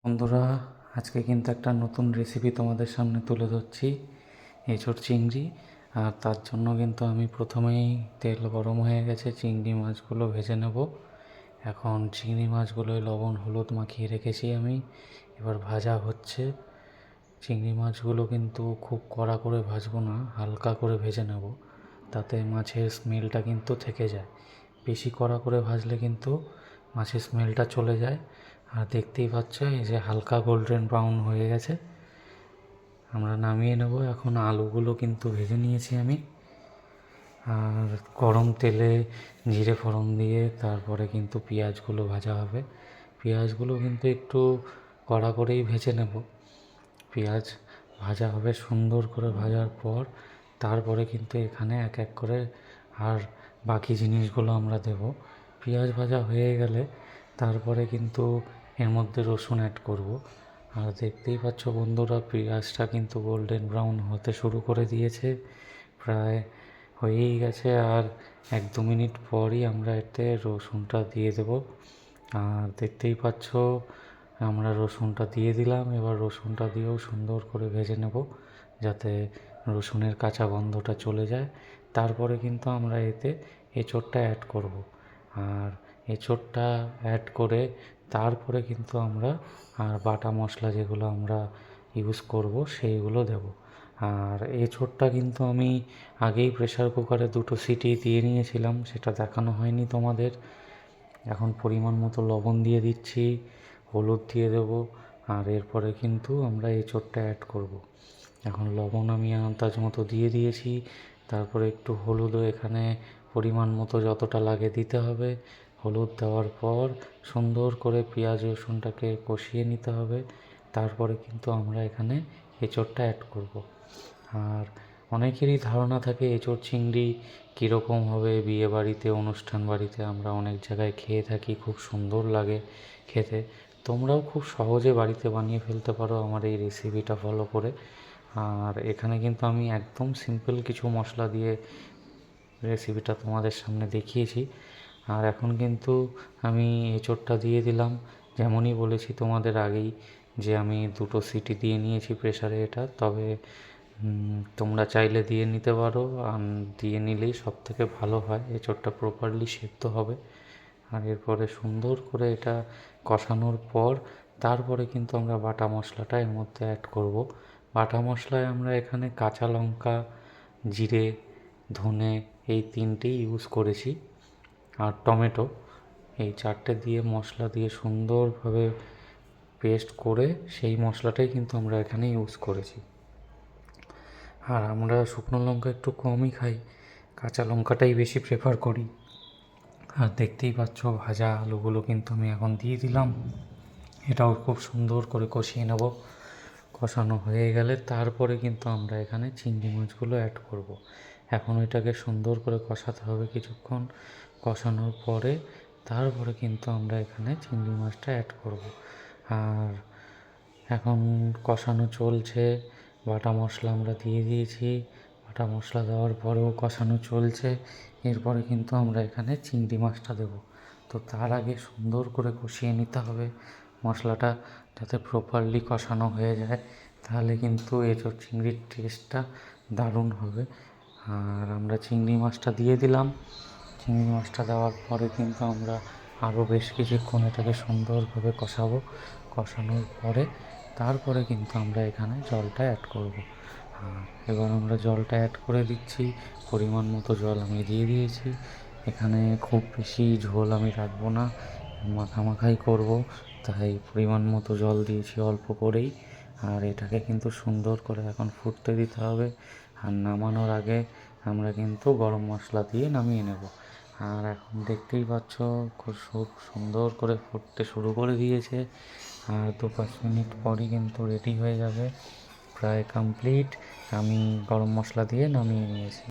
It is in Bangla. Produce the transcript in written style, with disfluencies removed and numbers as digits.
বন্ধুরা, আজকে কিন্তু একটা নতুন রেসিপি তোমাদের সামনে তুলে ধরছি, এঁচোড় চিংড়ি। আর তার জন্য কিন্তু আমি প্রথমেই তেল গরম হয়ে গেছে, চিংড়ি মাছগুলো ভেজে নেব। এখন চিংড়ি মাছগুলোয় লবণ হলুদ মাখিয়ে রেখেছি আমি, এবার ভাজা হচ্ছে। চিংড়ি মাছগুলো কিন্তু খুব কড়া করে ভাজবো না, হালকা করে ভেজে নেব, তাতে মাছের স্মেলটা কিন্তু থেকে যায়। বেশি কড়া করে ভাজলে কিন্তু মাছের স্মেলটা চলে যায়। আর দেখতেই পাচ্ছ এই যে হালকা গোল্ডেন ব্রাউন হয়ে গেছে, আমরা নামিয়ে নেব। এখন আলুগুলো কিন্তু ভেজে নিয়েছি আমি, আর গরম তেলে জিরে ফোড়ন দিয়ে তারপরে কিন্তু পেঁয়াজগুলো ভাজা হবে। পেঁয়াজগুলো কিন্তু একটু কড়া করেই ভেজে নেব। পেঁয়াজ ভাজা হবে, সুন্দর করে ভাজার পর তারপরে কিন্তু এখানে এক এক করে আর বাকি জিনিসগুলো আমরা দেব। পেঁয়াজ ভাজা হয়ে গেলে তারপরে কিন্তু এর মধ্যে রসুন অ্যাড করব। আর দেখতেই পাচ্ছ বন্ধুরা, পেঁয়াজটা কিন্তু গোল্ডেন ব্রাউন হতে শুরু করে দিয়েছে, প্রায় হয়েই গেছে। আর 1-2 মিনিট পরই আমরা এতে রসুনটা দিয়ে দেব। আর দেখতেই পাচ্ছ আমরা রসুনটা দিয়ে দিলাম। এবার রসুনটা দিয়েও সুন্দর করে ভেজে নেব, যাতে রসুনের কাঁচা গন্ধটা চলে যায়। তারপরে কিন্তু আমরা এতে এঁচোড়টা অ্যাড করব। আর এঁচোড়টা অ্যাড করে তারপরে কিন্তু আমরা বাটা মশলা যেগুলো আমরা ইউজ করব সেইগুলো দেব। আর এঁচোড়টা কিন্তু আমি আগেই প্রেসার কুকারে 2টো সিটি দিয়ে নিয়েছিলাম, সেটা দেখানো হয়নি তোমাদের। এখন পরিমাণ মতো লবণ দিয়ে দিচ্ছি, হলুদ দিয়ে দেব। আর এরপরে কিন্তু আমরা এঁচোড়টা অ্যাড করব। এখন লবণ আমি আন্দাজ মতো দিয়ে দিয়েছি, তারপরে একটু হলুদও এখানে পরিমাণ মতো যতটা লাগে দিতে হবে। হলুদ দেওয়ার পর সুন্দর করে পেঁয়াজ রসুনটাকে কষিয়ে নিতে হবে। তারপরে কিন্তু আমরা এখানে এঁচোড়টা অ্যাড করব। আর অনেকেরই ধারণা থাকে এঁচোড় চিংড়ি কীরকম হবে, বিয়ে বাড়িতে অনুষ্ঠান বাড়িতে আমরা অনেক জায়গায় খেয়ে থাকি, খুব সুন্দর লাগে খেতে। তোমরাও খুব সহজে বাড়িতে বানিয়ে ফেলতে পারো আমার এই রেসিপিটা ফলো করে। আর এখানে কিন্তু আমি একদম সিম্পল কিছু মশলা দিয়ে রেসিপিটা তোমাদের সামনে দেখিয়েছি। আর এখন কিন্তু আমি এঁচোড়টা দিয়ে দিলাম, যেমনই বলেছি তোমাদের আগেই যে আমি 2টো সিটি দিয়ে নিয়েছি প্রেসারে এটা। তবে তোমরা চাইলে দিয়ে নিতে পারো, আর দিয়ে নিলেই সব থেকে ভালো হয়, এঁচোড়টা প্রপারলি সেদ্ধ হবে। আর এরপরে সুন্দর করে এটা কষানোর পর তারপরে কিন্তু আমরা বাটা মশলাটা এর মধ্যে অ্যাড করব। বাটা মশলায় আমরা এখানে কাঁচা লঙ্কা, জিরে, ধনে এই 3টেই ইউজ করেছি, আর টমেটো, এই 4টে দিয়ে মশলা দিয়ে সুন্দরভাবে পেস্ট করে সেই মশলাটাই কিন্তু আমরা এখানে ইউজ করেছি। আর আমরা শুকনো লঙ্কা একটু কমই খাই, কাঁচা লঙ্কাটাই বেশি প্রেফার করি। আর দেখতেই পাচ্ছ ভাজা আলুগুলো কিন্তু আমি এখন দিয়ে দিলাম, এটাও খুব সুন্দর করে কষিয়ে নেব। কষানো হয়ে গেলে তারপরে কিন্তু আমরা এখানে চিংড়ি মাছগুলো অ্যাড করব। এখন এটাকে সুন্দর করে কষাতে হবে কিছুক্ষণ। কষানোর পরে তারপরে কিন্তু আমরা এখানে চিংড়ি মাছটা অ্যাড করব। আর এখন কষানো চলছে, বাটা মশলা আমরা দিয়ে দিয়েছি, বাটা মশলা দেওয়ার পরেও কষানো চলছে। এরপরে কিন্তু আমরা এখানে চিংড়ি মাছটা দেব। তো তার আগে সুন্দর করে কষিয়ে নিতে হবে মশলাটা, যাতে প্রপারলি কষানো হয়ে যায়, তাহলে কিন্তু এঁচোড় চিংড়ির টেস্টটা দারুণ হবে। আর আমরা চিংড়ি মাছটা দিয়ে দিলাম। চিংড়ি মাছটা দেওয়ার পরে কিন্তু আমরা আরও বেশ কিছুক্ষণ এটাকে সুন্দরভাবে কষাবো। কষানোর পরে তারপরে কিন্তু আমরা এখানে জলটা অ্যাড করব। এবার আমরা জলটা অ্যাড করে দিচ্ছি, পরিমাণ মতো জল আমি দিয়ে দিয়েছি। এখানে খুব বেশি ঝোল আমি রাখবো না, মাখামাখাই করব, তাই পরিমাণ মতো জল দিয়েছি অল্প করেই। আর এটাকে কিন্তু সুন্দর করে এখন ফুটতে দিতে হবে। আর নামানোর আগে আমরা কিন্তু গরম মশলা দিয়ে নামিয়ে নেব। আর এখন দেখতেই পাচ্ছ খুব সুন্দর করে ফুটতে শুরু করে দিয়েছে। আর 2-5 মিনিট পরই কিন্তু রেডি হয়ে যাবে, প্রায় কমপ্লিট। আমি গরম মশলা দিয়ে নামিয়ে নিয়েছি।